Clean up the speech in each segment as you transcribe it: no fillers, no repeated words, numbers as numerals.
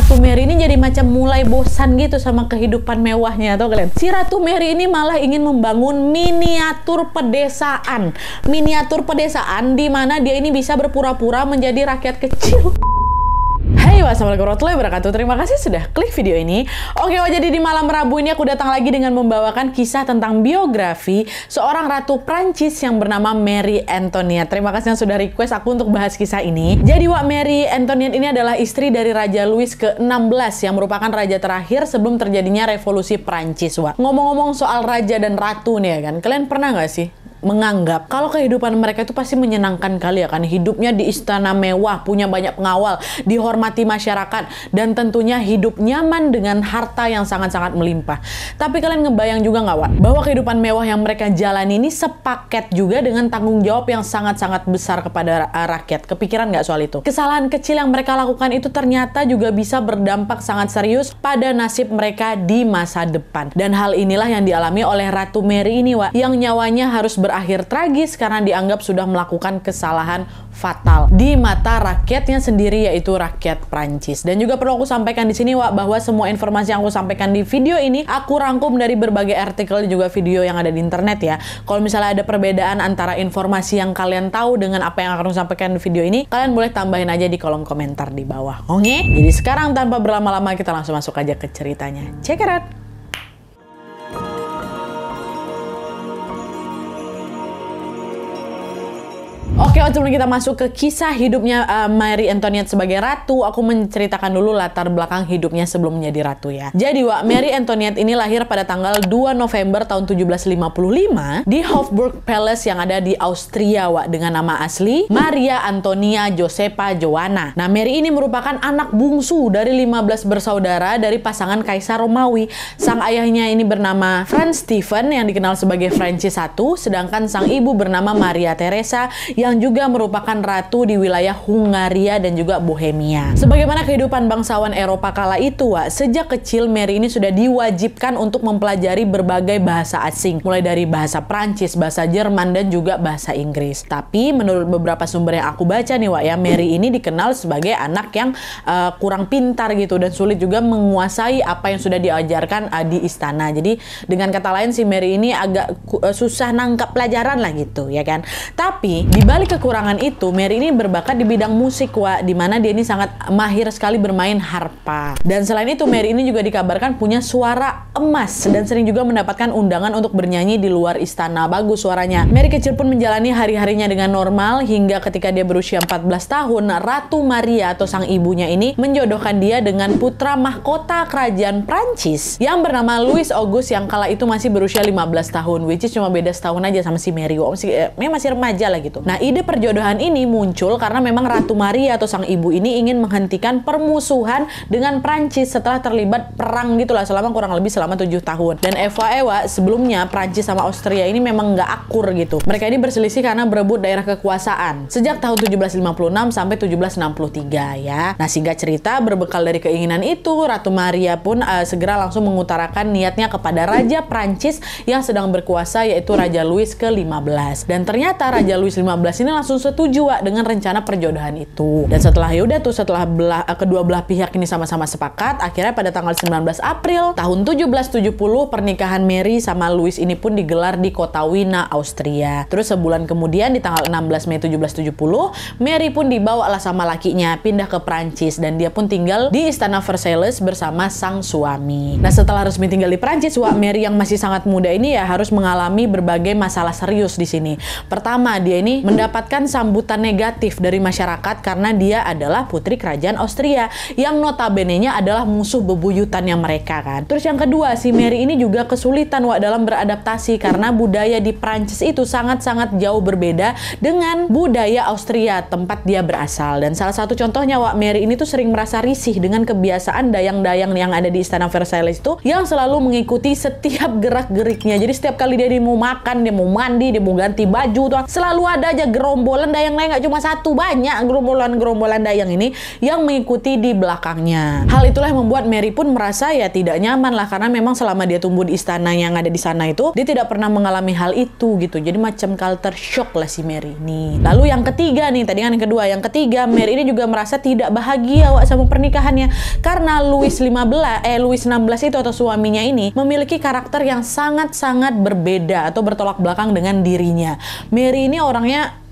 Ratu Mary ini jadi macam mulai bosan gitu sama kehidupan mewahnya, atau kalian? Si Ratu Mary ini malah ingin membangun miniatur pedesaan. Miniatur pedesaan di mana dia ini bisa berpura-pura menjadi rakyat kecil. Hai, wassalamualaikum warahmatullahi wabarakatuh. Terima kasih sudah klik video ini. Oke, jadi di malam Rabu ini aku datang lagi dengan membawakan kisah tentang biografi seorang ratu Prancis yang bernama Marie Antoinette. Terima kasih yang sudah request aku untuk bahas kisah ini. Jadi Marie Antoinette ini adalah istri dari Raja Louis ke-16 yang merupakan raja terakhir sebelum terjadinya revolusi Prancis. Ngomong-ngomong soal raja dan ratu nih ya kan, kalian pernah nggak sih menganggap kalau kehidupan mereka itu pasti menyenangkan kali ya kan, hidupnya di istana mewah, punya banyak pengawal, dihormati masyarakat, dan tentunya hidup nyaman dengan harta yang sangat-sangat melimpah. Tapi kalian ngebayang juga nggak, Wak, bahwa kehidupan mewah yang mereka jalani ini sepaket juga dengan tanggung jawab yang sangat-sangat besar kepada rakyat? Kepikiran nggak soal itu? Kesalahan kecil yang mereka lakukan itu ternyata juga bisa berdampak sangat serius pada nasib mereka di masa depan. Dan hal inilah yang dialami oleh Ratu Mary ini, Wak, yang nyawanya harus berakhir tragis karena dianggap sudah melakukan kesalahan fatal di mata rakyatnya sendiri, yaitu rakyat Prancis. Dan juga perlu aku sampaikan di sini, Wak, bahwa semua informasi yang aku sampaikan di video ini aku rangkum dari berbagai artikel dan juga video yang ada di internet ya. Kalau misalnya ada perbedaan antara informasi yang kalian tahu dengan apa yang akan aku sampaikan di video ini, kalian boleh tambahin aja di kolom komentar di bawah. Oke? Jadi sekarang tanpa berlama-lama kita langsung masuk aja ke ceritanya. Check it out. Oke, sebelum kita masuk ke kisah hidupnya Marie Antoinette sebagai ratu, aku menceritakan dulu latar belakang hidupnya sebelum menjadi ratu ya. Jadi, Wak, Marie Antoinette ini lahir pada tanggal 2 November tahun 1755 di Hofburg Palace yang ada di Austria, Wak, dengan nama asli Maria Antonia Josepha Joanna. Nah, Mary ini merupakan anak bungsu dari 15 bersaudara dari pasangan Kaisar Romawi. Sang ayahnya ini bernama Franz Stephen yang dikenal sebagai Francis I, sedangkan sang ibu bernama Maria Theresa yang juga merupakan ratu di wilayah Hungaria dan juga Bohemia. Sebagaimana kehidupan bangsawan Eropa kala itu, Wak, sejak kecil Mary ini sudah diwajibkan untuk mempelajari berbagai bahasa asing, mulai dari bahasa Prancis, bahasa Jerman, dan juga bahasa Inggris. Tapi menurut beberapa sumber yang aku baca nih, Wak, ya, Mary ini dikenal sebagai anak yang kurang pintar gitu dan sulit juga menguasai apa yang sudah diajarkan di istana. Jadi dengan kata lain si Mary ini agak susah nangkap pelajaran lah gitu ya kan. Tapi di balik kekurangan itu, Mary ini berbakat di bidang musik, Wak, di mana dia ini sangat mahir sekali bermain harpa. Dan selain itu, Mary ini juga dikabarkan punya suara emas dan sering juga mendapatkan undangan untuk bernyanyi di luar istana. Bagus suaranya. Mary kecil pun menjalani hari-harinya dengan normal hingga ketika dia berusia 14 tahun, Ratu Maria atau sang ibunya ini menjodohkan dia dengan putra mahkota kerajaan Prancis yang bernama Louis Auguste yang kala itu masih berusia 15 tahun, which is cuma beda setahun aja sama si Mary. Masih remaja lah gitu. Nah, ide perjodohan ini muncul karena memang Ratu Maria atau sang ibu ini ingin menghentikan permusuhan dengan Prancis setelah terlibat perang gitulah selama kurang lebih selama 7 tahun. Dan Ewa sebelumnya Prancis sama Austria ini memang nggak akur gitu. Mereka ini berselisih karena berebut daerah kekuasaan sejak tahun 1756 sampai 1763 ya. Nah, singkat cerita, berbekal dari keinginan itu, Ratu Maria pun segera langsung mengutarakan niatnya kepada Raja Prancis yang sedang berkuasa, yaitu Raja Louis ke-15. Dan ternyata Raja Louis 15 ini langsung setuju, Wak, dengan rencana perjodohan itu. Dan setelah setelah kedua belah pihak ini sama-sama sepakat, akhirnya pada tanggal 19 April tahun 1770 pernikahan Mary sama Louis ini pun digelar di kota Wina, Austria. Terus sebulan kemudian di tanggal 16 Mei 1770, Mary pun dibawalah sama lakinya pindah ke Prancis dan dia pun tinggal di istana Versailles bersama sang suami. Nah, setelah resmi tinggal di Prancis, Wak, Mary yang masih sangat muda ini ya harus mengalami berbagai masalah serius di sini. Pertama, dia ini mendapatkan sambutan negatif dari masyarakat karena dia adalah putri kerajaan Austria yang notabene-nya adalah musuh bebuyutannya mereka kan. Terus yang kedua, si Mary ini juga kesulitan, Wak, dalam beradaptasi karena budaya di Prancis itu sangat-sangat jauh berbeda dengan budaya Austria tempat dia berasal. Dan salah satu contohnya, Wak, Mary ini tuh sering merasa risih dengan kebiasaan dayang-dayang yang ada di istana Versailles itu yang selalu mengikuti setiap gerak-geriknya. Jadi setiap kali dia mau makan, dia mau mandi, dia mau ganti baju tuh selalu ada aja gerombolan dayang lain, nggak cuma satu, banyak gerombolan dayang ini yang mengikuti di belakangnya. Hal itulah yang membuat Mary pun merasa ya tidak nyaman lah, karena memang selama dia tumbuh di istana yang ada di sana itu dia tidak pernah mengalami hal itu gitu. Jadi macam culture shock lah si Mary nih. Lalu yang ketiga nih, tadi kan yang kedua, yang ketiga Mary ini juga merasa tidak bahagia sama pernikahannya karena Louis 16 itu atau suaminya ini memiliki karakter yang sangat-sangat berbeda atau bertolak belakang dengan dirinya. Mary ini orangnya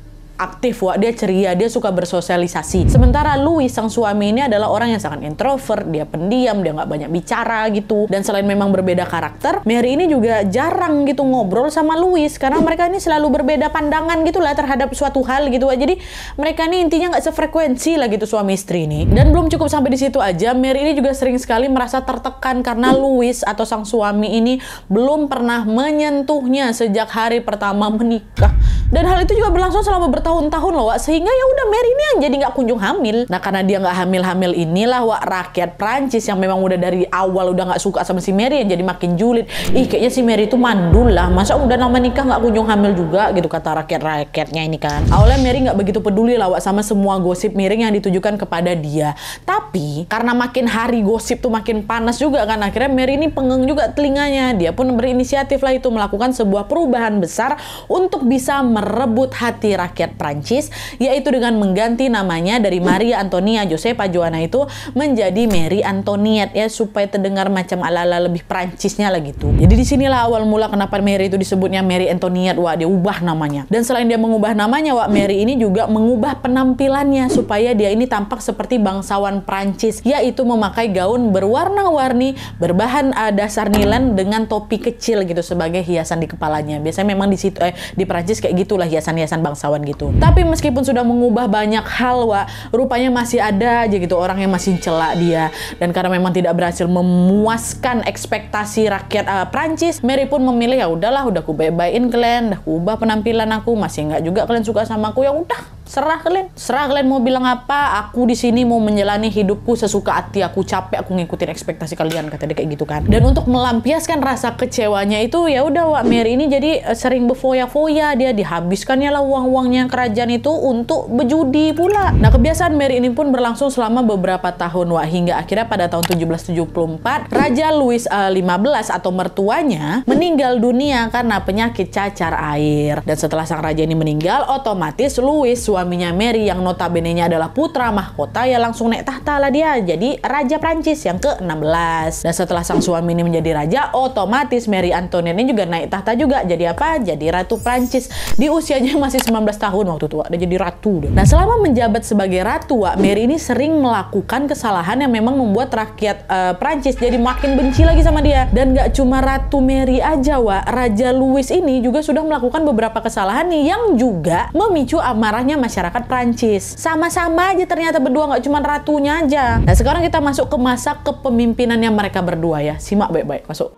aktif, dia ceria, dia suka bersosialisasi. Sementara Louis, sang suami ini adalah orang yang sangat introvert, dia pendiam, dia nggak banyak bicara gitu. Dan selain memang berbeda karakter, Mary ini juga jarang gitu ngobrol sama Louis karena mereka ini selalu berbeda pandangan gitu lah terhadap suatu hal gitu. Jadi mereka ini intinya nggak sefrekuensi lah gitu suami istri ini. Dan belum cukup sampai di situ aja, Mary ini juga sering sekali merasa tertekan karena Louis atau sang suami ini belum pernah menyentuhnya sejak hari pertama menikah. Dan hal itu juga berlangsung selama bertahun-tahun loh, Wak. Sehingga ya udah Mary ini yang jadi nggak kunjung hamil. Nah karena dia nggak hamil-hamil inilah, Wak, rakyat Prancis yang memang udah dari awal udah nggak suka sama si Mary yang jadi makin julid. Ih kayaknya si Mary itu mandul lah, masa udah nama nikah nggak kunjung hamil juga gitu, kata rakyatnya ini kan. Awalnya Mary nggak begitu peduli lah, Wak, sama semua gosip miring yang ditujukan kepada dia. Tapi karena makin hari gosip tuh makin panas juga kan, akhirnya Mary ini pengeng juga telinganya. Dia pun berinisiatif lah itu melakukan sebuah perubahan besar untuk bisa merebut hati rakyat Prancis, yaitu dengan mengganti namanya dari Maria Antonia Josepha Joanna itu menjadi Mary Antoinette ya, supaya terdengar macam ala-ala lebih Prancisnya lah gitu. Jadi disinilah awal mula kenapa Mary itu disebutnya Mary Antoinette, Wak, dia ubah namanya. Dan selain dia mengubah namanya, Wak, Mary ini juga mengubah penampilannya supaya dia ini tampak seperti bangsawan Prancis, yaitu memakai gaun berwarna-warni berbahan dasar nilen dengan topi kecil gitu sebagai hiasan di kepalanya. Biasanya memang di situ di Prancis kayak gitulah hiasan-hiasan bangsawan gitu. Tapi meskipun sudah mengubah banyak hal, Wak, rupanya masih ada aja gitu orang yang masih celak dia. Dan karena memang tidak berhasil memuaskan ekspektasi rakyat Prancis, Mary pun memilih ya udahlah, udah aku baik-baikin kalian, udah aku ubah penampilan aku, masih nggak juga kalian suka sama aku, ya udah. Serah kalian mau bilang apa, aku di sini mau menjalani hidupku sesuka hati, aku capek, aku ngikutin ekspektasi kalian, kata dia kayak gitu kan. Dan untuk melampiaskan rasa kecewanya itu, ya udah, Wak, Mary ini jadi sering berfoya-foya, dia dihabiskannya lah uang-uangnya kerajaan itu untuk berjudi pula. Nah kebiasaan Mary ini pun berlangsung selama beberapa tahun, Wak, hingga akhirnya pada tahun 1774 Raja Louis XV atau mertuanya meninggal dunia karena penyakit cacar air. Dan setelah sang raja ini meninggal, otomatis Louis, suaminya Mary yang notabene-nya adalah putra mahkota, ya langsung naik tahta lah dia jadi Raja Prancis yang ke-16. Dan setelah sang suami ini menjadi raja, otomatis Mary Antoinette ini juga naik tahta juga. Jadi apa? Jadi Ratu Prancis. Di usianya masih 19 tahun waktu itu, udah jadi ratu. Nah selama menjabat sebagai ratu, Wak, Mary ini sering melakukan kesalahan yang memang membuat rakyat Prancis jadi makin benci lagi sama dia. Dan gak cuma Ratu Mary aja, Wak, Raja Louis ini juga sudah melakukan beberapa kesalahan nih yang juga memicu amarahnya masyarakat Prancis. Sama-sama aja ternyata berdua, nggak cuma ratunya aja. Nah sekarang kita masuk ke masa kepemimpinannya mereka berdua ya. Simak baik-baik, masuk.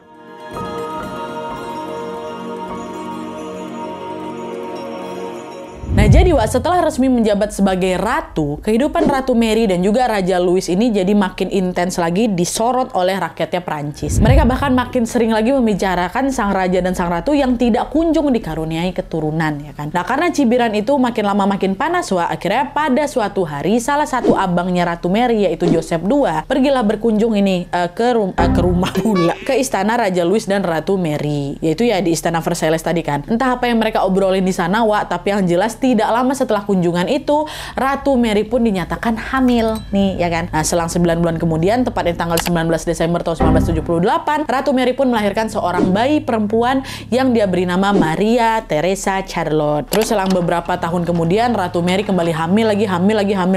Nah jadi, Wak, setelah resmi menjabat sebagai ratu, kehidupan Ratu Mary dan juga Raja Louis ini jadi makin intens lagi disorot oleh rakyatnya Prancis. Mereka bahkan makin sering lagi membicarakan sang raja dan sang ratu yang tidak kunjung dikaruniai keturunan, ya kan. Nah karena cibiran itu makin lama makin panas, Wak, akhirnya pada suatu hari salah satu abangnya Ratu Mary yaitu Joseph II pergilah berkunjung ini ke rumah pula, ke istana Raja Louis dan Ratu Mary, yaitu ya di istana Versailles tadi kan. Entah apa yang mereka obrolin di sana, Wak, tapi yang jelas tidak lama setelah kunjungan itu, Ratu Mary pun dinyatakan hamil nih, ya kan. Nah, selang 9 bulan kemudian, tepatnya tanggal 19 Desember tahun 1978, Ratu Mary pun melahirkan seorang bayi perempuan yang dia beri nama Maria Theresa Charlotte. Terus selang beberapa tahun kemudian, Ratu Mary kembali hamil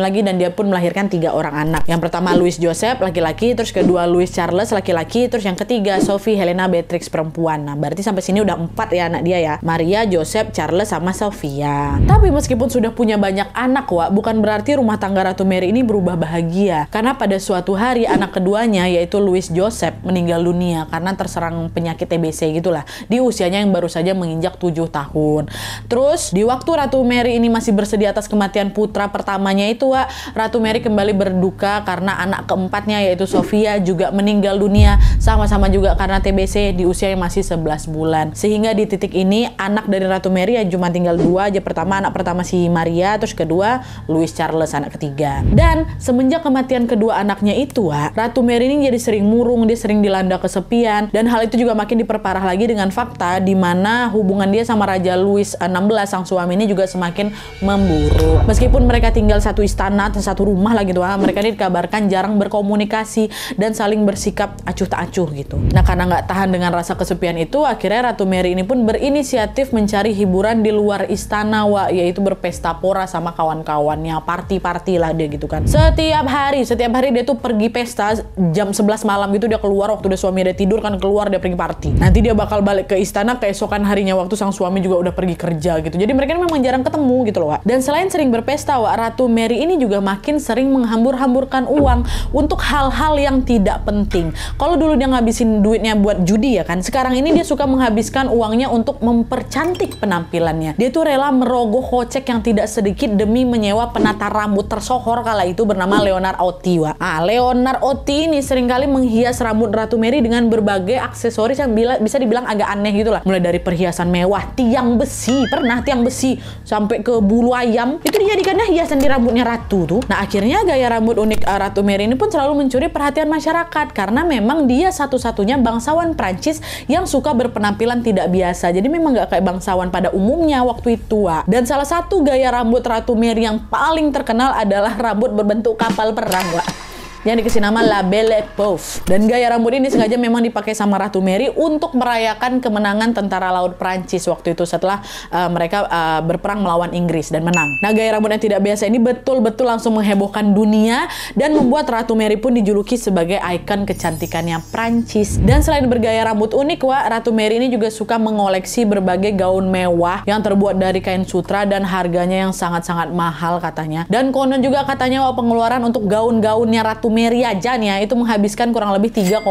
lagi, dan dia pun melahirkan 3 orang anak. Yang pertama Louis Joseph, laki-laki, terus kedua Louis Charles, laki-laki, terus yang ketiga Sophie Helena Beatrix, perempuan. Nah, berarti sampai sini udah 4 ya anak dia ya. Maria, Joseph, Charles, sama Sophia. Tapi meskipun sudah punya banyak anak, Wak, bukan berarti rumah tangga Ratu Mary ini berubah bahagia. Karena pada suatu hari anak keduanya yaitu Louis Joseph meninggal dunia karena terserang penyakit TBC gitulah di usianya yang baru saja menginjak 7 tahun. Terus di waktu Ratu Mary ini masih bersedih atas kematian putra pertamanya itu, Wak, Ratu Mary kembali berduka karena anak keempatnya yaitu Sophia juga meninggal dunia sama-sama juga karena TBC di usia yang masih 11 bulan. Sehingga di titik ini anak dari Ratu Mary ya cuma tinggal 2 aja. Anak pertama pertama si Maria, terus kedua Louis Charles anak ketiga. Dan semenjak kematian kedua anaknya itu, Ratu Mary ini jadi sering murung, dia sering dilanda kesepian, dan hal itu juga makin diperparah lagi dengan fakta di mana hubungan dia sama Raja Louis XVI sang suami ini juga semakin memburuk. Meskipun mereka tinggal satu istana atau satu rumah lah gitu, mereka ini dikabarkan jarang berkomunikasi dan saling bersikap acuh tak acuh gitu. Nah, karena nggak tahan dengan rasa kesepian itu, akhirnya Ratu Mary ini pun berinisiatif mencari hiburan di luar istana, yaitu berpesta pora sama kawan-kawannya, party-party lah dia gitu kan. Setiap hari dia tuh pergi pesta jam 11 malam gitu, dia keluar waktu dia suami udah tidur kan, keluar dia pergi party. Nanti dia bakal balik ke istana keesokan harinya waktu sang suami juga udah pergi kerja gitu. Jadi mereka memang jarang ketemu gitu loh, Dan selain sering berpesta, Ratu Mary ini juga makin sering menghambur-hamburkan uang untuk hal-hal yang tidak penting. Kalau dulu dia ngabisin duitnya buat judi ya kan, sekarang ini dia suka menghabiskan uangnya untuk mempercantik penampilannya. Dia tuh rela merogoh kocek yang tidak sedikit demi menyewa penata rambut tersohor kala itu bernama Leonard Otti. Leonard Otti ini seringkali menghias rambut Ratu Mary dengan berbagai aksesoris yang bisa dibilang agak aneh gitu lah. Mulai dari perhiasan mewah, tiang besi sampai ke bulu ayam itu dijadikannya hiasan di rambutnya ratu tuh. Nah, akhirnya gaya rambut unik Ratu Mary ini pun selalu mencuri perhatian masyarakat karena memang dia satu-satunya bangsawan Prancis yang suka berpenampilan tidak biasa. Jadi memang nggak kayak bangsawan pada umumnya waktu itu. Dan salah satu gaya rambut Ratu Mary yang paling terkenal adalah rambut berbentuk kapal perang, yang dikasih nama La Belle Épouse. Dan gaya rambut ini sengaja memang dipakai sama Ratu Mary untuk merayakan kemenangan tentara laut Prancis waktu itu setelah mereka berperang melawan Inggris dan menang. Nah, gaya rambut yang tidak biasa ini betul-betul langsung menghebohkan dunia dan membuat Ratu Mary pun dijuluki sebagai ikon kecantikannya Prancis. Dan selain bergaya rambut unik, Ratu Mary ini juga suka mengoleksi berbagai gaun mewah yang terbuat dari kain sutra dan harganya yang sangat-sangat mahal katanya. Dan konon juga katanya pengeluaran untuk gaun-gaunnya Ratu Mary aja nih itu menghabiskan kurang lebih 3,6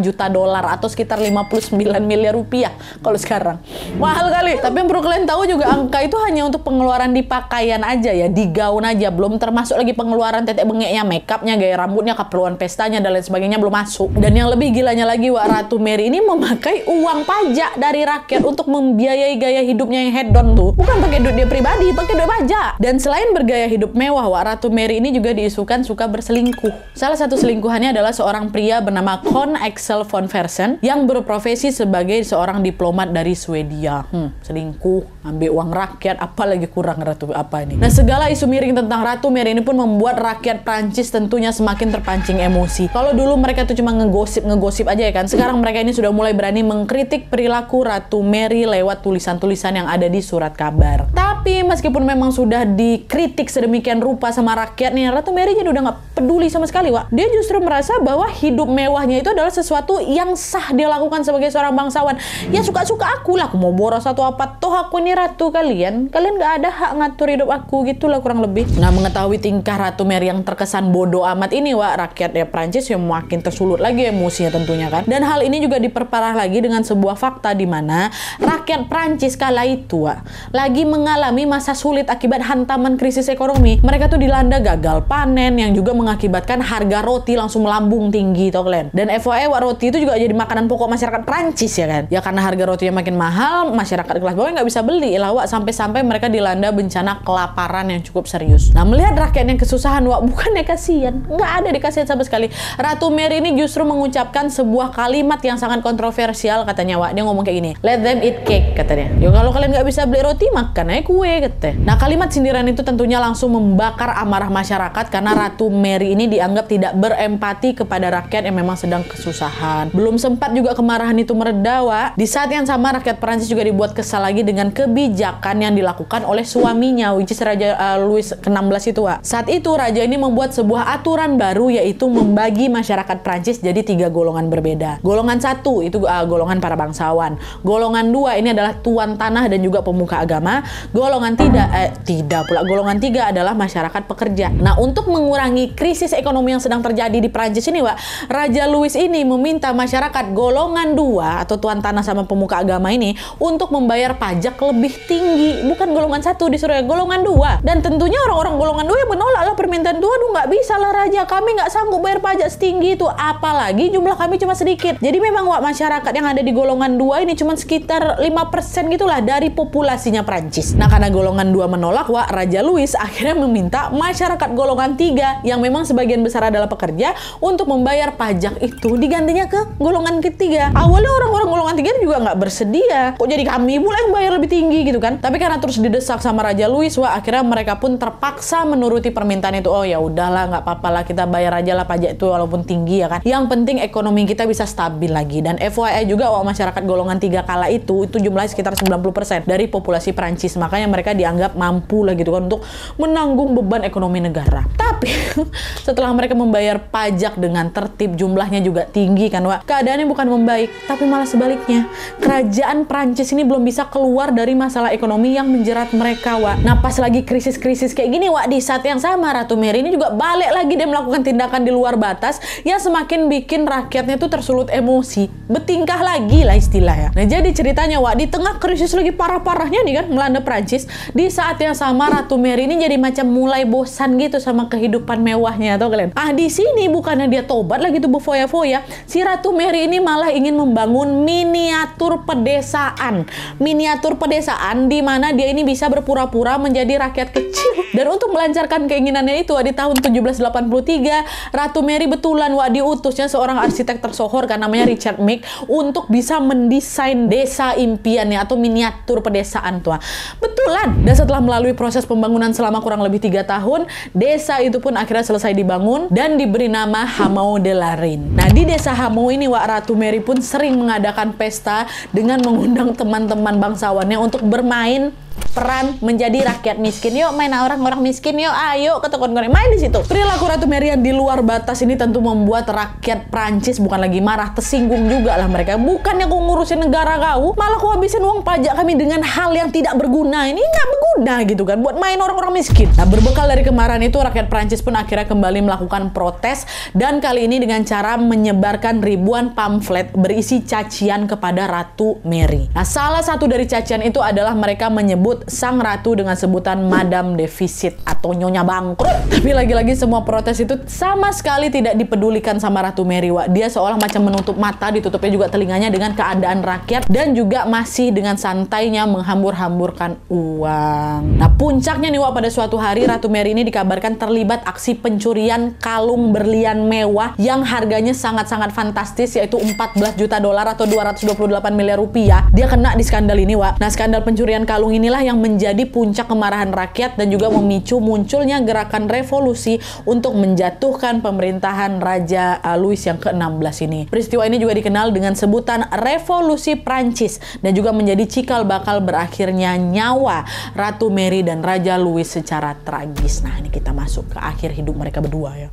juta dolar atau sekitar 59 miliar rupiah kalau sekarang. Mahal kali. Tapi yang perlu kalian tahu juga angka itu hanya untuk pengeluaran di pakaian aja ya, di gaun aja, belum termasuk lagi pengeluaran tetek bengeknya, makeupnya, gaya rambutnya, keperluan pestanya dan lain sebagainya belum masuk. Dan yang lebih gilanya lagi, Ratu Mary ini memakai uang pajak dari rakyat untuk membiayai gaya hidupnya yang hedon tuh. Bukan pakai duit dia pribadi, pakai duit pajak. Dan selain bergaya hidup mewah, Ratu Mary ini juga diisukan suka berselingkuh. Salah satu selingkuhannya adalah seorang pria bernama Con Axel von Fersen yang berprofesi sebagai seorang diplomat dari Swedia. Selingkuh, ambil uang rakyat, apalagi kurang Ratu apa ini. Nah, segala isu miring tentang Ratu Mary ini pun membuat rakyat Prancis tentunya semakin terpancing emosi. Kalau dulu mereka tuh cuma ngegosip aja ya kan, sekarang mereka ini sudah mulai berani mengkritik perilaku Ratu Mary lewat tulisan-tulisan yang ada di surat kabar. Tapi meskipun memang sudah dikritik sedemikian rupa sama rakyat nih, Ratu Mary jadi udah nggak peduli sama sekali, Dia justru merasa bahwa hidup mewahnya itu adalah sesuatu yang sah dia lakukan sebagai seorang bangsawan. Ya suka-suka aku lah, aku mau boros atau apa, toh aku ini ratu kalian nggak ada hak ngatur hidup aku, gitulah kurang lebih. Nah, mengetahui tingkah Ratu Mary yang terkesan bodoh amat ini, rakyat Prancis yang makin tersulut lagi emosinya tentunya kan. Dan hal ini juga diperparah lagi dengan sebuah fakta di mana rakyat Prancis kala itu lagi mengalami masa sulit akibat hantaman krisis ekonomi. Mereka tuh dilanda gagal panen yang juga mengakibatkan harga roti langsung melambung tinggi toh kalian. Dan FYI, roti itu juga jadi makanan pokok masyarakat Prancis ya kan. Ya karena harga rotinya makin mahal, masyarakat kelas bawah nggak bisa beli lah, sampai-sampai mereka dilanda bencana kelaparan yang cukup serius. Nah, melihat rakyat yang kesusahan, bukannya kasihan, nggak ada dikasihan sama sekali. Ratu Mary ini justru mengucapkan sebuah kalimat yang sangat kontroversial katanya, dia ngomong kayak gini, let them eat cake katanya. Ya kalau kalian nggak bisa beli roti, makan aja kue katanya. Nah, kalimat sindiran itu tentunya langsung membakar amarah masyarakat karena Ratu Mary ini dianggap tidak berempati kepada rakyat yang memang sedang kesusahan. Belum sempat juga kemarahan itu mereda, di saat yang sama rakyat Prancis juga dibuat kesal lagi dengan kebijakan yang dilakukan oleh suaminya, which is Raja Louis XVI itu. Saat itu raja ini membuat sebuah aturan baru, yaitu membagi masyarakat Prancis jadi 3 golongan berbeda. Golongan 1 itu golongan para bangsawan. Golongan 2 ini adalah tuan tanah dan juga pemuka agama. Golongan golongan 3 adalah masyarakat pekerja. Nah, untuk mengurangi krisis ekonomi yang sedang terjadi di Prancis ini, Raja Louis ini meminta masyarakat golongan 2 atau tuan tanah sama pemuka agama ini untuk membayar pajak lebih tinggi. Bukan golongan 1 disuruh ya, golongan 2. Dan tentunya orang-orang golongan 2 yang menolak lah permintaan itu. Aduh, nggak bisa lah raja, kami nggak sanggup bayar pajak setinggi itu. Apalagi jumlah kami cuma sedikit. Jadi memang masyarakat yang ada di golongan 2 ini cuma sekitar 5% gitulah dari populasinya Prancis. Nah, karena golongan 2 menolak, Wak, Raja Louis akhirnya meminta masyarakat golongan 3 yang memang sebagian besar adalah pekerja untuk membayar pajak itu digantinya ke golongan ketiga. Awalnya orang-orang golongan 3 juga nggak bersedia. Kok jadi kami pula yang bayar lebih tinggi gitu kan? Tapi karena terus didesak sama Raja Louis, Wak, akhirnya mereka pun terpaksa menuruti permintaan itu. Oh ya udahlah, nggak apa-apa lah, kita bayar aja lah pajak itu walaupun tinggi ya kan. Yang penting ekonomi kita bisa stabil lagi. Dan FYI juga, Wak, masyarakat golongan 3 kala itu jumlahnya sekitar 90% dari populasi Prancis. Makanya mereka dianggap mampu lah gitu kan untuk menanggung beban ekonomi negara. Tapi setelah mereka membayar pajak dengan tertib, jumlahnya juga tinggi kan, Wak. Keadaannya bukan membaik, tapi malah sebaliknya. Kerajaan Prancis ini belum bisa keluar dari masalah ekonomi yang menjerat mereka, Wak. Nah, pas lagi krisis-krisis kayak gini, Wak, di saat yang sama Ratu Mary ini juga balik lagi dia melakukan tindakan di luar batas yang semakin bikin rakyatnya tuh tersulut emosi. Bertingkah lagi lah istilahnya. Nah, jadi ceritanya, Wak, di tengah krisis lagi parah-parahnya nih kan melanda Prancis, di saat yang sama Ratu Mary ini jadi macam mulai bosan gitu sama kehidupan mewahnya, atau kalian? Di sini bukannya dia tobat lagi tuh berfoya-foya, si Ratu Mary ini malah ingin membangun miniatur pedesaan. Miniatur pedesaan di mana dia ini bisa berpura-pura menjadi rakyat kecil. Dan untuk melancarkan keinginannya itu, di tahun 1783 Ratu Mary betulan, Wak, diutusnya seorang arsitek tersohor kan namanya Richard Meek untuk bisa mendesain desa impiannya atau miniatur pedesaan tuh. Betulan. Dan setelah melalui proses pembangunan selama kurang lebih 3 tahun, desa itu pun akhirnya selesai dibangun dan diberi nama Hameau de la Reine. Nah, di desa Hameau ini, Wak, Ratu Mary pun sering mengadakan pesta dengan mengundang teman-teman bangsawannya untuk bermain peran menjadi rakyat miskin. Yuk main orang-orang miskin, yuk ayo ke toko main di situ. Perilaku Ratu Mary yang di luar batas ini tentu membuat rakyat Prancis bukan lagi marah, tersinggung juga lah mereka. Bukannya kau ngurusin negara kau, malah kau habisin uang pajak kami dengan hal yang tidak berguna. Ini nggak berguna gitu kan, buat main orang-orang miskin. Nah, berbekal dari kemarahan itu, rakyat Prancis pun akhirnya kembali melakukan protes, dan kali ini dengan cara menyebarkan ribuan pamflet berisi cacian kepada Ratu Mary. Nah, salah satu dari cacian itu adalah mereka menyebut sang ratu dengan sebutan Madame Deficit atau Nyonya Bangkrut. Tapi lagi-lagi semua protes itu sama sekali tidak dipedulikan sama Ratu Mary, Wak. Dia seolah macam menutup mata, ditutupnya juga telinganya dengan keadaan rakyat, dan juga masih dengan santainya menghambur-hamburkan uang. Nah, puncaknya nih, Wak, pada suatu hari Ratu Mary ini dikabarkan terlibat aksi pencurian kalung berlian mewah yang harganya sangat-sangat fantastis, yaitu 14 juta dolar atau 228 miliar rupiah. Dia kena di skandal ini, Wak. Nah, skandal pencurian kalung inilah yang menjadi puncak kemarahan rakyat dan juga memicu munculnya gerakan revolusi untuk menjatuhkan pemerintahan Raja Louis yang ke-16 ini. Peristiwa ini juga dikenal dengan sebutan Revolusi Prancis dan juga menjadi cikal bakal berakhirnya nyawa Ratu Mary dan Raja Louis secara tragis. Nah, ini kita masuk ke akhir hidup mereka berdua ya.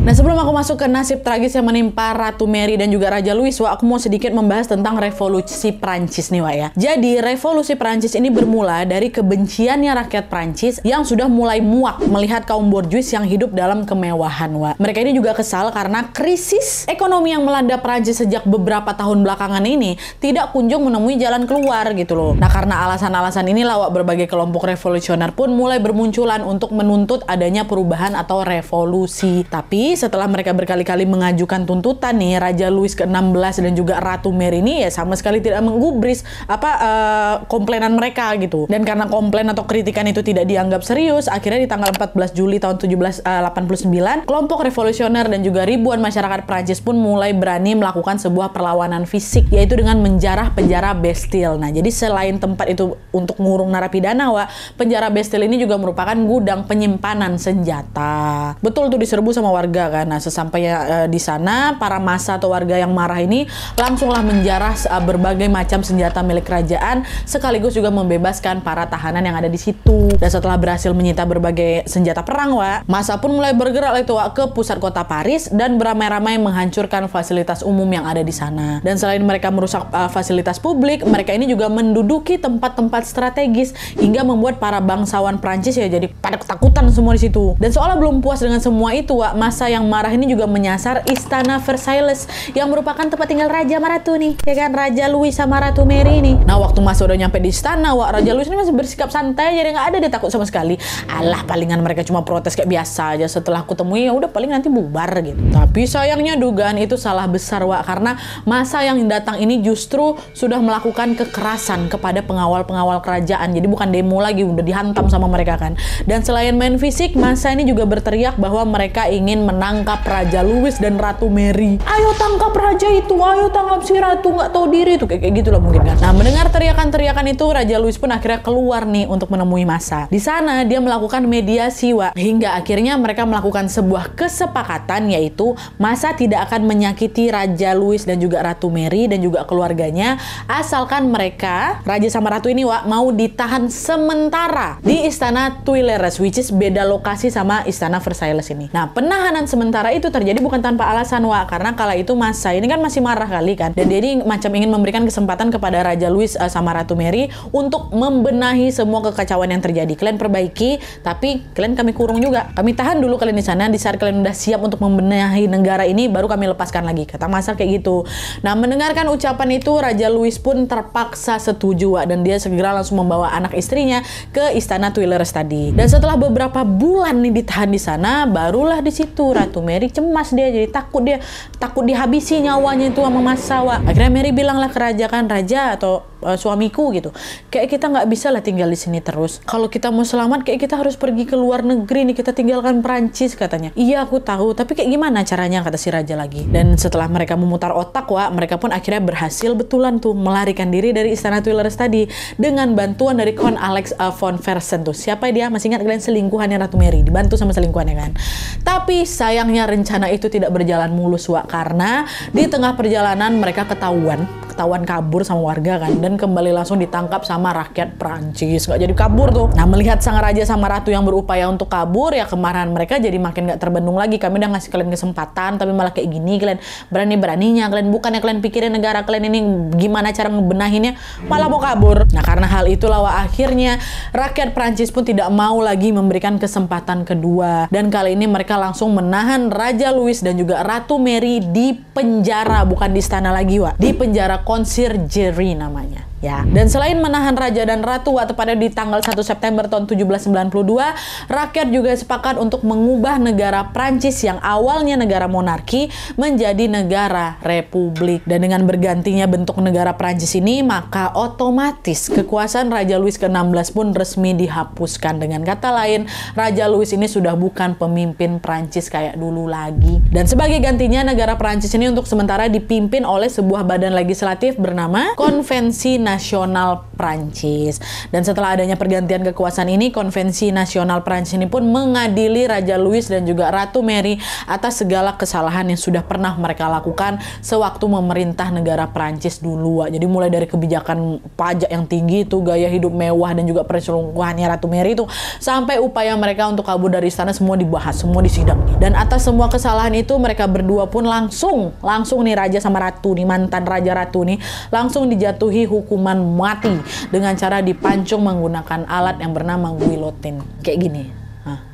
Nah, sebelum aku masuk ke nasib tragis yang menimpa Ratu Mary dan juga Raja Louis, Wak, aku mau sedikit membahas tentang revolusi Prancis nih, Wak, ya. Jadi, revolusi Prancis ini bermula dari kebenciannya rakyat Prancis yang sudah mulai muak melihat kaum borjuis yang hidup dalam kemewahan, Wak. Mereka ini juga kesal karena krisis ekonomi yang melanda Prancis sejak beberapa tahun belakangan ini tidak kunjung menemui jalan keluar gitu loh. Nah, karena alasan-alasan inilah, Wak, berbagai kelompok revolusioner pun mulai bermunculan untuk menuntut adanya perubahan atau revolusi. Tapi setelah mereka berkali-kali mengajukan tuntutan nih, Raja Louis ke-16 dan juga Ratu Mary ini ya sama sekali tidak menggubris komplainan mereka gitu. Dan karena komplain atau kritikan itu tidak dianggap serius, akhirnya di tanggal 14 Juli tahun 1789, kelompok revolusioner dan juga ribuan masyarakat Prancis pun mulai berani melakukan sebuah perlawanan fisik, yaitu dengan menjarah penjara Bastille. Nah, jadi selain tempat itu untuk ngurung narapidana, Wak, penjara Bastille ini juga merupakan gudang penyimpanan senjata. Betul tuh, diserbu sama warga kan. Nah, sesampainya di sana, para massa atau warga yang marah ini langsunglah menjarah berbagai macam senjata milik kerajaan, sekaligus juga membebaskan para tahanan yang ada di situ. Dan setelah berhasil menyita berbagai senjata perang, Wak, massa pun mulai bergerak itu, Wak, ke pusat kota Paris dan beramai-ramai menghancurkan fasilitas umum yang ada di sana. Dan selain mereka merusak fasilitas publik, mereka ini juga menduduki tempat-tempat strategis hingga membuat para bangsawan Prancis ya jadi pada ketakutan semua di situ. Dan seolah belum puas dengan semua itu, Wak, massa yang marah ini juga menyasar istana Versailles yang merupakan tempat tinggal Raja sama Ratu nih, ya kan, Raja Louis sama Ratu Mary nih. Nah, waktu masa udah nyampe di istana, Raja Louis ini masih bersikap santai, jadi nggak ada dia takut sama sekali. Alah, palingan mereka cuma protes kayak biasa aja, setelah aku temui ya udah paling nanti bubar gitu. Tapi sayangnya dugaan itu salah besar, Wak, karena masa yang datang ini justru sudah melakukan kekerasan kepada pengawal-pengawal kerajaan. Jadi bukan demo lagi, udah dihantam sama mereka kan. Dan selain main fisik, masa ini juga berteriak bahwa mereka ingin menangkap Raja Louis dan Ratu Mary. Ayo tangkap raja itu, ayo tangkap si ratu nggak tahu diri itu, kayak gitu lah mungkin kan. Nah, mendengar teriakan-teriakan itu, Raja Louis pun akhirnya keluar nih untuk menemui masa. Di sana dia melakukan mediasi, Wak, hingga akhirnya mereka melakukan sebuah kesepakatan, yaitu masa tidak akan menyakiti Raja Louis dan juga Ratu Mary dan juga keluarganya, asalkan mereka, Raja sama Ratu ini, Wak, mau ditahan sementara di istana Tuileries, which is beda lokasi sama istana Versailles ini. Nah, penahanan sementara itu terjadi bukan tanpa alasan, Wak, karena kala itu masa ini kan masih marah kali kan, dan dia ini macam ingin memberikan kesempatan kepada Raja Louis sama Ratu Mary untuk membenahi semua kekacauan yang terjadi. Kalian perbaiki, tapi kalian kami kurung juga. Kami tahan dulu kalian di sana, di saat kalian udah siap untuk membenahi negara ini, baru kami lepaskan lagi, kata masa kayak gitu. Nah, mendengarkan ucapan itu, Raja Louis pun terpaksa setuju, Wak, dan dia segera langsung membawa anak istrinya ke istana Tuileries tadi. Dan setelah beberapa bulan nih ditahan di sana, barulah di situ Ratu Mary cemas, dia jadi takut dihabisi nyawanya itu sama masa, Wak. Akhirnya Mary bilanglah ke raja kan, raja atau suamiku gitu, kayak kita nggak bisa lah tinggal di sini terus. Kalau kita mau selamat, kayak kita harus pergi ke luar negeri nih, kita tinggalkan Prancis, katanya. Iya, aku tahu, tapi kayak gimana caranya, kata si raja lagi. Dan setelah mereka memutar otak, Wak, mereka pun akhirnya berhasil betulan tuh melarikan diri dari istana Tuileries tadi dengan bantuan dari Count Alex von Fersen tuh. Siapa dia? Masih ingat kalian, selingkuhannya Ratu Mary, dibantu sama selingkuhannya kan. Tapi sayangnya rencana itu tidak berjalan mulus, Wak, karena di tengah perjalanan mereka ketahuan kabur sama warga kan, dan kembali langsung ditangkap sama rakyat Prancis. Nggak jadi kabur tuh. Nah, melihat sang raja sama ratu yang berupaya untuk kabur, ya kemarahan mereka jadi makin nggak terbendung lagi. Kami udah ngasih kalian kesempatan, tapi malah kayak gini. Kalian berani-beraninya, bukannya kalian pikirin negara kalian ini gimana cara ngebenahinnya, malah mau kabur. Nah, karena hal itulah, Wak, akhirnya rakyat Prancis pun tidak mau lagi memberikan kesempatan kedua. Dan kali ini mereka langsung menahan Raja Louis dan juga Ratu Mary di penjara, bukan di istana lagi, Wak. Di penjara Conciergerie namanya. Ya. Dan selain menahan raja dan ratu, tepatnya di tanggal 1 September tahun 1792, rakyat juga sepakat untuk mengubah negara Prancis yang awalnya negara monarki menjadi negara republik. Dan dengan bergantinya bentuk negara Prancis ini, maka otomatis kekuasaan Raja Louis ke-16 pun resmi dihapuskan. Dengan kata lain, Raja Louis ini sudah bukan pemimpin Prancis kayak dulu lagi. Dan sebagai gantinya, negara Prancis ini untuk sementara dipimpin oleh sebuah badan legislatif bernama Konvensi Nasional Prancis. Dan setelah adanya pergantian kekuasaan ini, Konvensi Nasional Prancis ini pun mengadili Raja Louis dan juga Ratu Mary atas segala kesalahan yang sudah pernah mereka lakukan sewaktu memerintah negara Prancis dulu. Jadi mulai dari kebijakan pajak yang tinggi itu, gaya hidup mewah dan juga perselingkuhannya Ratu Mary itu, sampai upaya mereka untuk kabur dari istana, semua dibahas, semua disidang. Dan atas semua kesalahan itu, mereka berdua pun langsung nih Raja sama Ratu nih, mantan Raja Ratu nih, langsung dijatuhi hukuman mati dengan cara dipancung menggunakan alat yang bernama guillotine. Kayak gini.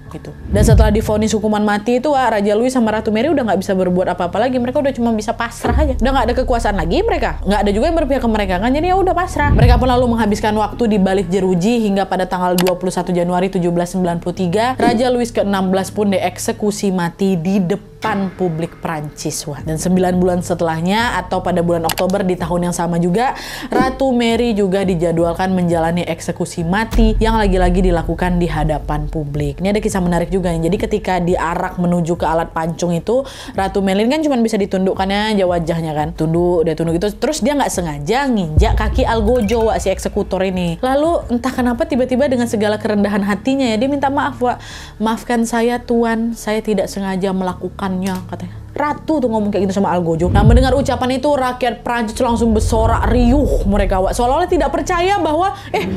Gitu. Dan setelah divonis hukuman mati itu, Raja Louis sama Ratu Mary udah nggak bisa berbuat apa-apa lagi. Mereka udah cuma bisa pasrah aja. Udah nggak ada kekuasaan lagi mereka. Nggak ada juga yang berpihak ke mereka kan. Jadi ya udah pasrah. Mereka pun lalu menghabiskan waktu di balik jeruji hingga pada tanggal 21 Januari 1793, Raja Louis ke-16 pun dieksekusi mati di depan publik Prancis. Wah. Dan 9 bulan setelahnya, atau pada bulan Oktober di tahun yang sama juga, Ratu Mary juga dijadwalkan menjalani eksekusi mati yang lagi-lagi dilakukan di hadapan publik. Ini ada kisah menarik juga nih. Jadi ketika diarak menuju ke alat pancung itu, Ratu Mary kan cuma bisa ditundukkannya aja wajahnya kan. Dia tunduk gitu. Terus dia nggak sengaja nginjak kaki Algojo, Wak, si eksekutor ini. Lalu entah kenapa tiba-tiba dengan segala kerendahan hatinya ya, dia minta maaf, Wak. Maafkan saya Tuan, saya tidak sengaja melakukannya, katanya. Ratu tuh ngomong kayak gitu sama Algojo. Nah, mendengar ucapan itu, rakyat Prancis langsung bersorak riuh mereka, Wak. Seolah-olah tidak percaya bahwa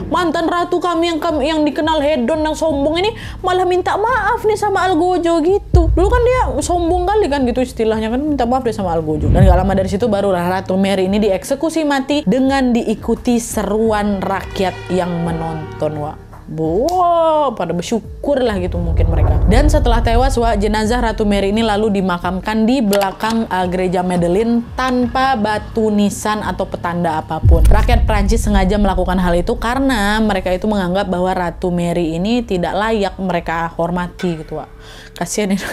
mantan ratu kami yang dikenal hedon yang sombong ini malah minta maaf nih sama Algojo gitu. Dulu kan dia sombong kali kan gitu istilahnya kan, minta maaf deh sama Algojo. Dan gak lama dari situ barulah Ratu Mary ini dieksekusi mati dengan diikuti seruan rakyat yang menonton, Wak. wow, pada bersyukur lah gitu mungkin mereka. Dan setelah tewas, jenazah Ratu Mary ini lalu dimakamkan di belakang gereja Madeleine tanpa batu nisan atau petanda apapun. Rakyat Prancis sengaja melakukan hal itu karena mereka itu menganggap bahwa Ratu Mary ini tidak layak mereka hormati gitu, Wak. Kasihan itu.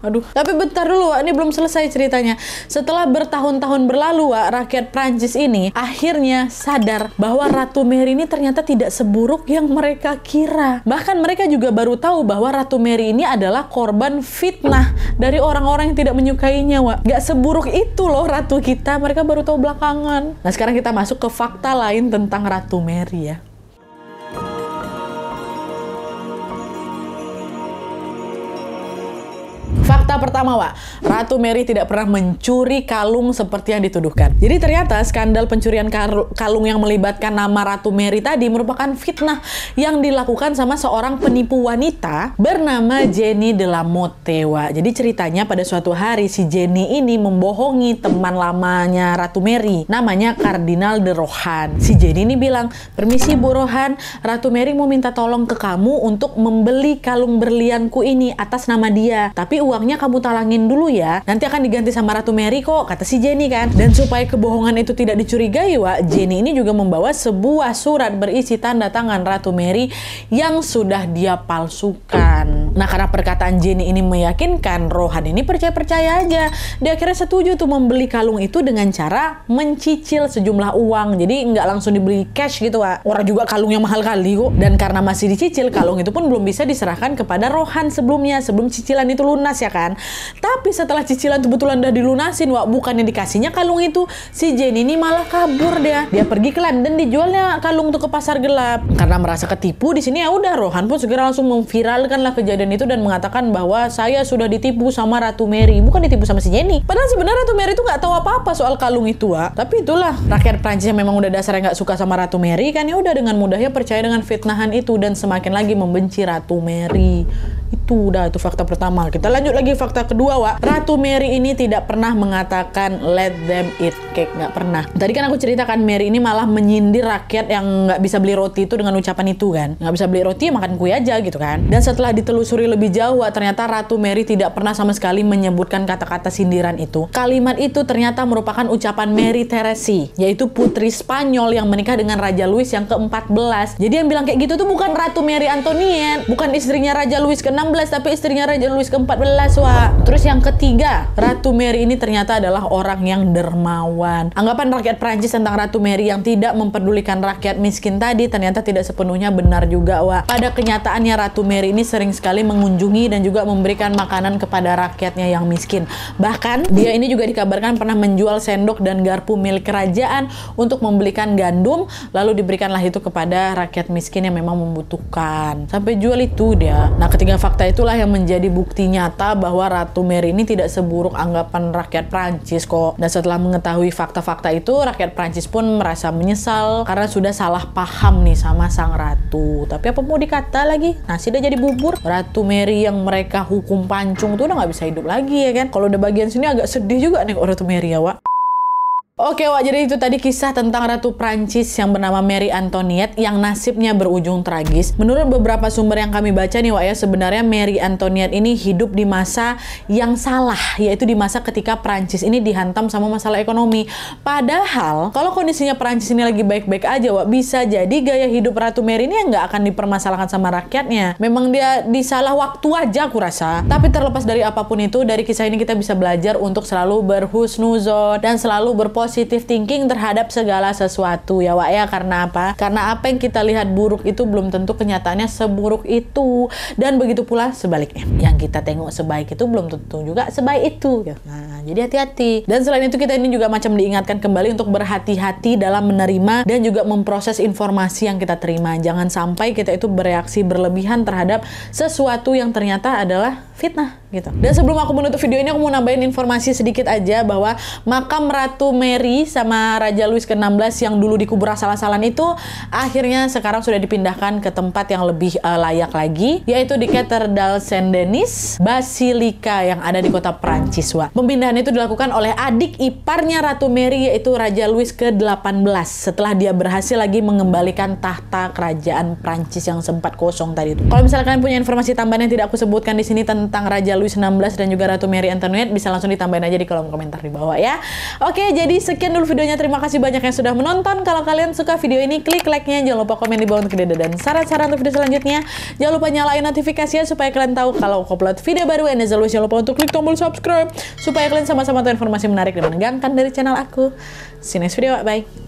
Aduh, tapi bentar dulu, Wak. Ini belum selesai ceritanya. Setelah bertahun-tahun berlalu, Wak, rakyat Prancis ini akhirnya sadar bahwa Ratu Mary ini ternyata tidak seburuk yang mereka kira. Bahkan mereka juga baru tahu bahwa Ratu Mary ini adalah korban fitnah dari orang-orang yang tidak menyukainya, Wak. Gak seburuk itu loh Ratu kita, mereka baru tahu belakangan. Nah, sekarang kita masuk ke fakta lain tentang Ratu Mary ya. Fakta pertama, Wak, Ratu Mary tidak pernah mencuri kalung seperti yang dituduhkan. Jadi ternyata skandal pencurian kalung yang melibatkan nama Ratu Mary tadi merupakan fitnah yang dilakukan sama seorang penipu wanita bernama Jenny de la Motte, Wak. Jadi ceritanya pada suatu hari si Jenny ini membohongi teman lamanya Ratu Mary, namanya Kardinal de Rohan. Si Jenny ini bilang, "Permisi Bu Rohan, Ratu Mary mau minta tolong ke kamu untuk membeli kalung berlianku ini atas nama dia. Tapi uangnya kamu talangin dulu ya, nanti akan diganti sama Ratu Mary kok," kata si Jenny kan. Dan supaya kebohongan itu tidak dicurigai, Wak, Jenny ini juga membawa sebuah surat berisi tanda tangan Ratu Mary yang sudah dia palsukan. Nah, karena perkataan Jenny ini meyakinkan, Rohan ini percaya-percaya aja. Dia akhirnya setuju tuh membeli kalung itu dengan cara mencicil sejumlah uang. Jadi nggak langsung dibeli cash gitu, Wak. Orang juga kalung yang mahal kali kok. Dan karena masih dicicil, kalung itu pun belum bisa diserahkan kepada Rohan sebelumnya, sebelum cicilan itu lunas ya kan. Tapi setelah cicilan kebetulan udah dilunasin, Wak, bukannya dikasihnya kalung itu, si Jenny ini malah kabur dia. Dia pergi ke London, dijualnya kalung tuh ke pasar gelap. Karena merasa ketipu di sini, ya udah Rohan pun segera langsung memviralkan lah kejadian itu dan mengatakan bahwa saya sudah ditipu sama Ratu Mary, bukan ditipu sama si Jenny. Padahal sebenarnya Ratu Mary itu nggak tahu apa-apa soal kalung itu, Wak. Tapi itulah rakyat Prancis yang memang udah dasarnya nggak suka sama Ratu Mary kan, ya udah dengan mudahnya percaya dengan fitnahan itu dan semakin lagi membenci Ratu Mary. Itu udah, itu fakta pertama. Kita lanjut lagi fakta kedua, Wak. Ratu Mary ini tidak pernah mengatakan let them eat cake, nggak pernah. Tadi kan aku ceritakan Mary ini malah menyindir rakyat yang nggak bisa beli roti itu dengan ucapan itu kan. Nggak bisa beli roti, makan kue aja gitu kan. Dan setelah ditelusuri lebih jauh, Wak, ternyata Ratu Mary tidak pernah sama sekali menyebutkan kata-kata sindiran itu. Kalimat itu ternyata merupakan ucapan Mary Theresi, yaitu putri Spanyol yang menikah dengan Raja Louis yang ke-14. Jadi yang bilang kayak gitu tuh bukan Ratu Mary Antoinette, bukan istrinya Raja Louis ke-16, tapi istrinya Raja Louis ke-14, Wak. Terus yang ketiga, Ratu Mary ini ternyata adalah orang yang dermawan. Anggapan rakyat Prancis tentang Ratu Mary yang tidak mempedulikan rakyat miskin tadi ternyata tidak sepenuhnya benar juga, Wak. Pada kenyataannya Ratu Mary ini sering sekali mengunjungi dan juga memberikan makanan kepada rakyatnya yang miskin. Bahkan dia ini juga dikabarkan pernah menjual sendok dan garpu milik kerajaan untuk membelikan gandum, lalu diberikanlah itu kepada rakyat miskin yang memang membutuhkan. Sampai jual itu dia. Nah, ketiga fakta itulah yang menjadi bukti nyata bahwa Ratu Mary ini tidak seburuk anggapan rakyat Prancis kok. Dan setelah mengetahui fakta-fakta itu, rakyat Prancis pun merasa menyesal karena sudah salah paham nih sama sang ratu. Tapi apa mau dikata lagi, nasi udah jadi bubur. Ratu Mary yang mereka hukum pancung tuh udah nggak bisa hidup lagi ya kan. Kalau udah bagian sini agak sedih juga nih kok Ratu Mary ya, Wak. Oke, Wak, jadi itu tadi kisah tentang Ratu Prancis yang bernama Mary Antoinette yang nasibnya berujung tragis. Menurut beberapa sumber yang kami baca nih, Wak, ya, sebenarnya Mary Antoinette ini hidup di masa yang salah, yaitu di masa ketika Prancis ini dihantam sama masalah ekonomi. Padahal, kalau kondisinya Prancis ini lagi baik-baik aja, Wak, bisa jadi gaya hidup Ratu Mary ini nggak akan dipermasalahkan sama rakyatnya. Memang dia di salah waktu aja, aku rasa. Tapi terlepas dari apapun itu, dari kisah ini kita bisa belajar untuk selalu berhusnuzon dan selalu positive thinking terhadap segala sesuatu ya, Wak, ya. Karena apa? Karena apa yang kita lihat buruk itu belum tentu kenyataannya seburuk itu, dan begitu pula sebaliknya, yang kita tengok sebaik itu belum tentu juga sebaik itu. Nah, jadi hati-hati. Dan selain itu kita ini juga macam diingatkan kembali untuk berhati-hati dalam menerima dan juga memproses informasi yang kita terima. Jangan sampai kita itu bereaksi berlebihan terhadap sesuatu yang ternyata adalah fitnah gitu. Dan sebelum aku menutup video ini, aku mau nambahin informasi sedikit aja bahwa makam Ratu Mary Mary sama Raja Louis ke-16 yang dulu dikubur asal-asalan itu akhirnya sekarang sudah dipindahkan ke tempat yang lebih layak lagi, yaitu di Cathédrale Saint-Denis Basilika yang ada di kota Prancis, Wak. Pemindahan itu dilakukan oleh adik iparnya Ratu Mary, yaitu Raja Louis ke-18 setelah dia berhasil lagi mengembalikan tahta kerajaan Prancis yang sempat kosong tadi itu. Kalau misalnya kalian punya informasi tambahan yang tidak aku sebutkan di sini tentang Raja Louis 16 dan juga Ratu Mary Antoinette, bisa langsung ditambahin aja di kolom komentar di bawah ya. Oke, jadi sekian dulu videonya. Terima kasih banyak yang sudah menonton. Kalau kalian suka video ini, klik like-nya. Jangan lupa komen di bawah untuk ide dan saran-saran untuk video selanjutnya. Jangan lupa nyalain notifikasinya supaya kalian tahu kalau aku upload video baru. And as always, jangan lupa untuk klik tombol subscribe supaya kalian sama-sama tahu informasi menarik dan menegangkan dari channel aku. See you next video. Bye.